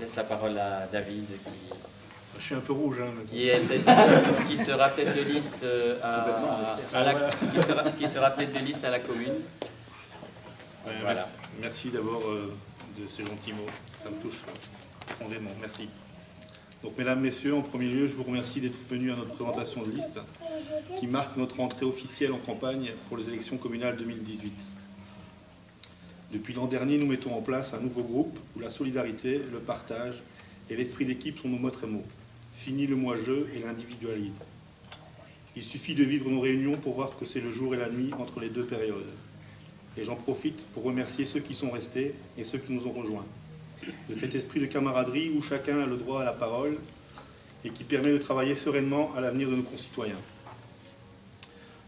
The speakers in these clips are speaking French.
laisse la parole à David, Je suis un peu rouge. Hein, qui sera tête de liste qui sera tête de liste à la commune. Ouais, Voilà. Merci d'abord de ces gentils mots. Ça me touche profondément. Merci. Donc, mesdames, messieurs, en premier lieu, je vous remercie d'être venus à notre présentation de liste qui marque notre entrée officielle en campagne pour les élections communales 2018. Depuis l'an dernier, nous mettons en place un nouveau groupe où la solidarité, le partage et l'esprit d'équipe sont nos maîtres mots. Fini le moi-je et l'individualisme. Il suffit de vivre nos réunions pour voir que c'est le jour et la nuit entre les deux périodes. Et j'en profite pour remercier ceux qui sont restés et ceux qui nous ont rejoints. De cet esprit de camaraderie où chacun a le droit à la parole et qui permet de travailler sereinement à l'avenir de nos concitoyens.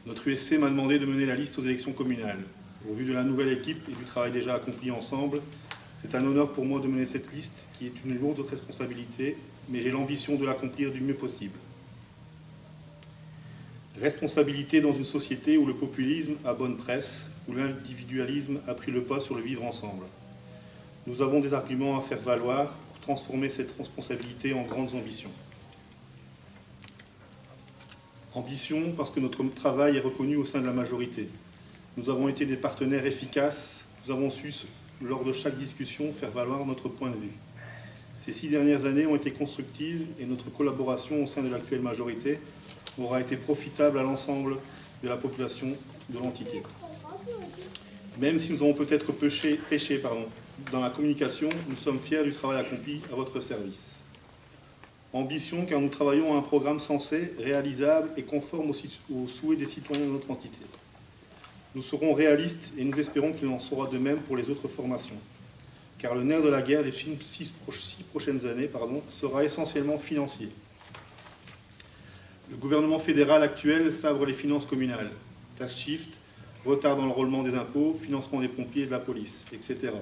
Notre USC m'a demandé de mener la liste aux élections communales. Au vu de la nouvelle équipe et du travail déjà accompli ensemble, c'est un honneur pour moi de mener cette liste qui est une lourde responsabilité, mais j'ai l'ambition de l'accomplir du mieux possible. Responsabilité dans une société où le populisme a bonne presse, où l'individualisme a pris le pas sur le vivre ensemble. Nous avons des arguments à faire valoir pour transformer cette responsabilité en grandes ambitions. Ambition parce que notre travail est reconnu au sein de la majorité. Nous avons été des partenaires efficaces, nous avons su, lors de chaque discussion, faire valoir notre point de vue. Ces 6 dernières années ont été constructives et notre collaboration au sein de l'actuelle majorité aura été profitable à l'ensemble de la population de l'entité. Même si nous avons peut-être péché dans la communication, nous sommes fiers du travail accompli à votre service. Ambition car nous travaillons à un programme sensé, réalisable et conforme aux souhaits des citoyens de notre entité. Nous serons réalistes et nous espérons qu'il en sera de même pour les autres formations. Car le nerf de la guerre des 6 prochaines années sera essentiellement financier. Le gouvernement fédéral actuel sabre les finances communales, tax shift, retard dans le roulement des impôts, financement des pompiers et de la police, etc.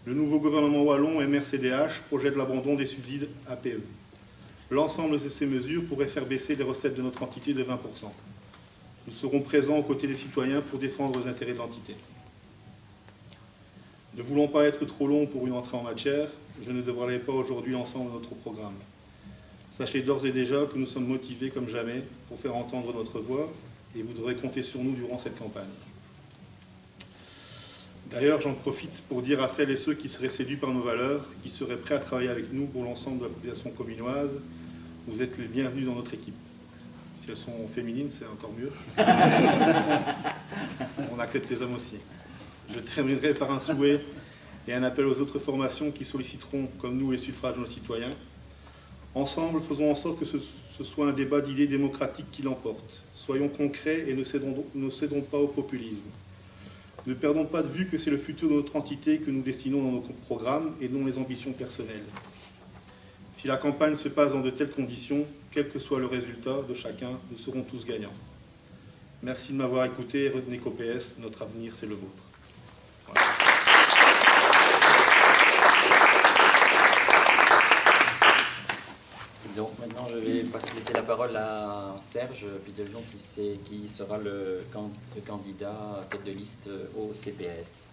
Le nouveau gouvernement wallon, MRCDH, projette l'abandon des subsides APE. L'ensemble de ces mesures pourrait faire baisser les recettes de notre entité de 20%. Nous serons présents aux côtés des citoyens pour défendre les intérêts de l'entité. Ne voulant pas être trop long pour une entrée en matière, je ne dévoilerai pas aujourd'hui l'ensemble de notre programme. Sachez d'ores et déjà que nous sommes motivés comme jamais pour faire entendre notre voix et vous devrez compter sur nous durant cette campagne. D'ailleurs, j'en profite pour dire à celles et ceux qui seraient séduits par nos valeurs, qui seraient prêts à travailler avec nous pour l'ensemble de la population communoise, vous êtes les bienvenus dans notre équipe. Si elles sont féminines, c'est encore mieux. On accepte les hommes aussi. Je terminerai par un souhait et un appel aux autres formations qui solliciteront, comme nous, les suffrages de nos citoyens. Ensemble, faisons en sorte que ce soit un débat d'idées démocratiques qui l'emporte. Soyons concrets et ne cédons pas au populisme. Ne perdons pas de vue que c'est le futur de notre entité que nous dessinons dans nos programmes et non les ambitions personnelles. Si la campagne se passe dans de telles conditions, quel que soit le résultat de chacun, nous serons tous gagnants. Merci de m'avoir écouté et retenez qu'au PS, notre avenir, c'est le vôtre. Voilà. Donc maintenant, je vais laisser la parole à Serge Piteljon qui sera le candidat tête de liste au CPS.